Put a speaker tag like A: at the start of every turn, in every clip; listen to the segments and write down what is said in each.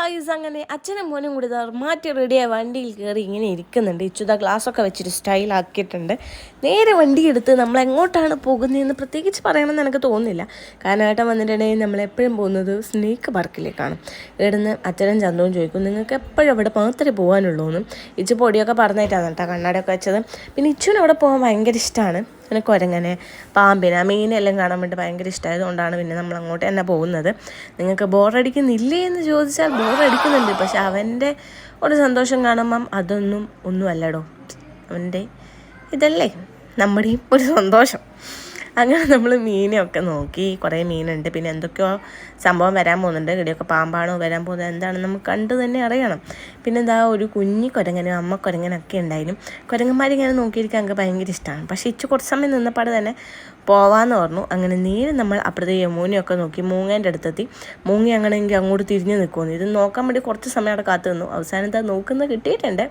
A: Guys, അങ്ങനെ അച്ഛനും മോനും കൂടി മാറ്റി റെഡിയായ വണ്ടിയിൽ കയറി ഇങ്ങനെ ഇരിക്കുന്നുണ്ട്. ഇച്ചുത ഗ്ലാസ്സൊക്കെ വെച്ചിട്ട് സ്റ്റൈലാക്കിയിട്ടുണ്ട്. നേരെ വണ്ടി എടുത്ത് നമ്മൾ എങ്ങോട്ടാണ് പോകുന്നതെന്ന് പ്രത്യേകിച്ച് പറയണമെന്ന് എനിക്ക് തോന്നുന്നില്ല. കാരണം ഏട്ടൻ വന്നിട്ടുണ്ടെങ്കിൽ നമ്മളെപ്പോഴും പോകുന്നത് സ്നേക്ക് പാർക്കിലേക്കാണ്. ഇവിടുന്ന് അച്ഛനും ചന്തവും ചോദിക്കും, നിങ്ങൾക്ക് എപ്പോഴും അവിടെ മാത്രമേ പോകാനുള്ളൂ എന്നും. ഇച്ചു പൊടിയൊക്കെ പറഞ്ഞിട്ടാണ് കേട്ടോ കണ്ണാടിയൊക്കെ വെച്ചത്. പിന്നെ ഇച്ചുവിന് അവിടെ പോകാൻ ഭയങ്കര ഇഷ്ടമാണ്. പിന്നെ കുരങ്ങനെ, പാമ്പിനെ, മീനെല്ലാം കാണാൻ വേണ്ടി ഭയങ്കര ഇഷ്ടമായതുകൊണ്ടാണ് പിന്നെ നമ്മൾ അങ്ങോട്ട് തന്നെ പോകുന്നത്. നിങ്ങൾക്ക് ബോറടിക്കുന്നില്ലേ എന്ന് ചോദിച്ചാൽ ബോറടിക്കുന്നുണ്ട്. പക്ഷെ അവൻ്റെ ഒരു സന്തോഷം കാണുമ്പം ഒന്നും അല്ലടോ. അവൻ്റെ ഇതല്ലേ നമ്മുടെയും ഒരു സന്തോഷം. അങ്ങനെ നമ്മൾ മീനെയൊക്കെ നോക്കി. കുറേ മീനുണ്ട്, പിന്നെ എന്തൊക്കെയോ സംഭവം വരാൻ പോകുന്നുണ്ട്. ഇവിടെയൊക്കെ പാമ്പാണോ വരാൻ പോകുന്നത് എന്താണെന്ന് നമുക്ക് കണ്ടു തന്നെ അറിയണം. പിന്നെ എന്താ ഒരു കുഞ്ഞി കുരങ്ങനും അമ്മ കുരങ്ങനൊക്കെ ഉണ്ടായിരുന്നു. കുരങ്ങന്മാരിങ്ങനെ നോക്കിയിരിക്കാൻ എനിക്ക് ഭയങ്കര ഇഷ്ടമാണ്. പക്ഷേ കുറച്ച് സമയം നിന്നപ്പാട് തന്നെ പോവാമെന്ന് പറഞ്ഞു. അങ്ങനെ നേരെ നമ്മൾ അപ്പുറത്തെ യമുനയൊക്കെ നോക്കി മൂങ്ങേൻ്റെ അടുത്തെത്തി. മൂങ്ങ അങ്ങനെയെങ്കിൽ അങ്ങോട്ട് തിരിഞ്ഞ് നിൽക്കുമെന്ന് ഇത് നോക്കാൻ വേണ്ടി കുറച്ച് സമയം അവിടെ കാത്തു നിന്നു. അവസാനത്തെ നോക്കുന്നത് കിട്ടിയിട്ടുണ്ട്.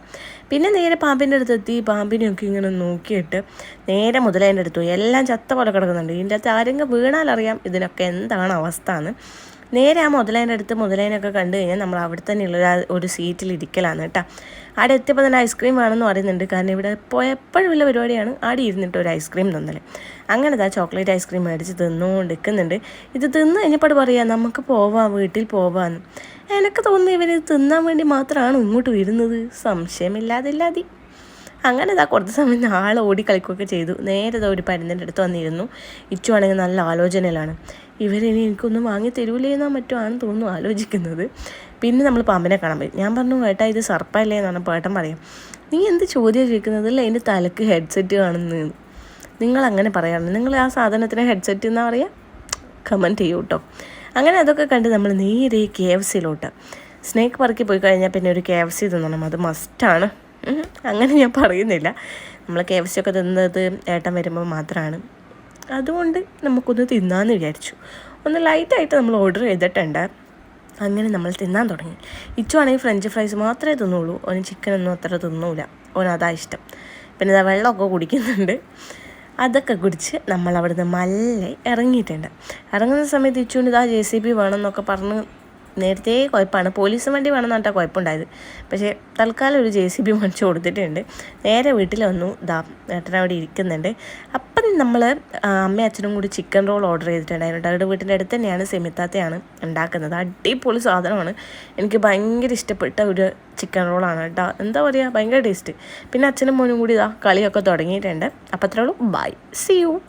A: പിന്നെ നേരെ പാമ്പിൻ്റെ അടുത്തെത്തി. പാമ്പിനെയൊക്കെ ഇങ്ങനെ നോക്കിയിട്ട് നേരെ മുതലേൻ്റെ അടുത്തു. എല്ലാം ചത്ത പോലെ കിടക്കുന്നുണ്ട്. ഇതിൻ്റെ അകത്ത് ആരെങ്കിലും വീണാലറിയാം ഇതിനൊക്കെ എന്താണ് അവസ്ഥ എന്ന്. നേരെ ആ മുതലേൻ്റെ അടുത്ത് മുതലേനൊക്കെ കണ്ടു കഴിഞ്ഞാൽ നമ്മൾ അവിടെ തന്നെയുള്ള ഒരു സീറ്റിൽ ഇരിക്കലാണ് കേട്ടോ. അവിടെ എത്തിയപ്പോൾ തന്നെ ഐസ്ക്രീം വേണമെന്ന് പറയുന്നുണ്ട്. കാരണം ഇവിടെ പോയപ്പോഴും ഉള്ള പരിപാടിയാണ് ആടെ ഇരുന്നിട്ട് ഒരു ഐസ്ക്രീം തന്നൽ. അങ്ങനെ ചോക്ലേറ്റ് ഐസ്ക്രീം മേടിച്ച് തിന്നുകൊണ്ടിരിക്കുന്നുണ്ട്. ഇത് തിന്ന് കഴിഞ്ഞപ്പോൾ പറയാം നമുക്ക് പോവാം, വീട്ടിൽ പോവാമെന്ന്. എനിക്ക് തോന്നുന്നു ഇവർ തിന്നാൻ വേണ്ടി മാത്രമാണ് ഇങ്ങോട്ട് വരുന്നത്. സംശയമില്ലാതില്ലാതെ അങ്ങനെ കുറച്ച് സമയം ആൾ ഓടി കളിക്കുകയൊക്കെ ചെയ്തു. നേരെ ഒരു പരുന്നിൻ്റെ അടുത്ത് വന്നിരുന്നു. ഇച്ചുവാണെങ്കിൽ നല്ല ആലോചനയിലാണ്. ഇവരിനി എനിക്കൊന്നും വാങ്ങി തരൂലേന്നോ മറ്റോ ആണ് തോന്നുന്നു ആലോചിക്കുന്നത്. പിന്നെ നമ്മൾ പാമ്പിനെ കാണാൻ പറ്റും. ഞാൻ പറഞ്ഞു, ഏട്ടാ ഇത് സർപ്പല്ലേ എന്നാണ് ഏട്ടൻ പറയും. നീ എന്ത് ചോദ്യം ചോദിക്കുന്നത്? അല്ല എൻ്റെ തലക്ക് ഹെഡ്സെറ്റ് കാണുന്നത്. നിങ്ങൾ അങ്ങനെ പറയാറുണ്ട്. നിങ്ങൾ ആ സാധനത്തിന് ഹെഡ്സെറ്റ് എന്നാ പറയുക? കമൻറ്റ് ചെയ്യൂ കേട്ടോ. അങ്ങനെ അതൊക്കെ കണ്ട് നമ്മൾ നേരെ KFCയിലോട്ട്. സ്നേക്ക് പാർക്കിൽ പോയി കഴിഞ്ഞാൽ പിന്നെ ഒരു KFC തിന്നണം, അത് മസ്റ്റാണ്. അങ്ങനെ ഞാൻ പറയുന്നില്ല. നമ്മൾ KFC ഒക്കെ തിന്നത് ഏട്ടൻ വരുമ്പോൾ മാത്രമാണ്. അതുകൊണ്ട് നമുക്കൊന്ന് തിന്നാമെന്ന് വിചാരിച്ചു. ഒന്ന് ലൈറ്റായിട്ട് നമ്മൾ ഓർഡർ ചെയ്തിട്ടുണ്ട്. അങ്ങനെ നമ്മൾ തിന്നാൻ തുടങ്ങി. ഇച്ചുവാണെങ്കിൽ ഫ്രഞ്ച് ഫ്രൈസ് മാത്രമേ തിന്നുള്ളൂ. ഓന് ചിക്കനൊന്നും അത്ര തിന്നൂല. ഓനതാ ഇഷ്ടം. പിന്നെ ഇതാ വെള്ളമൊക്കെ കുടിക്കുന്നുണ്ട്. അതൊക്കെ കുടിച്ച് നമ്മൾ അവിടുന്ന് മല്ലേ ഇറങ്ങിയിട്ടുണ്ട്. ഇറങ്ങുന്ന സമയത്ത് ഇച്ചുകൊണ്ട് ഇതാ JCB വേണമെന്നൊക്കെ പറഞ്ഞ് നേരത്തെ കുഴപ്പമാണ്. പോലീസ് വണ്ടി വേണമെന്ന് പറഞ്ഞാൽ കുഴപ്പമുണ്ടായത്. പക്ഷേ തൽക്കാലം ഒരു JCB മേടിച്ച് കൊടുത്തിട്ടുണ്ട്. നേരെ വീട്ടിൽ വന്നു. ഏട്ടൻ അവിടെ ഇരിക്കുന്നുണ്ട്. അപ്പം നമ്മൾ അമ്മയും അച്ഛനും കൂടി ചിക്കൻ റോൾ ഓർഡർ ചെയ്തിട്ടുണ്ടായിരുന്നു. അവരുടെ വീട്ടിൻ്റെ അടുത്ത് തന്നെയാണ് സെമിത്താത്തയാണ് ഉണ്ടാക്കുന്നത്. അടിപൊളി സാധനമാണ്. എനിക്ക് ഭയങ്കര ഇഷ്ടപ്പെട്ട ഒരു ചിക്കൻ റോളാണ് കേട്ടോ. എന്താ പറയുക, ഭയങ്കര ടേസ്റ്റ്. പിന്നെ അച്ഛനും മോനും കൂടി കളിയൊക്കെ തുടങ്ങിയിട്ടുണ്ട്. അപ്പം അത്രേ ഉള്ളൂ. Bye, see U.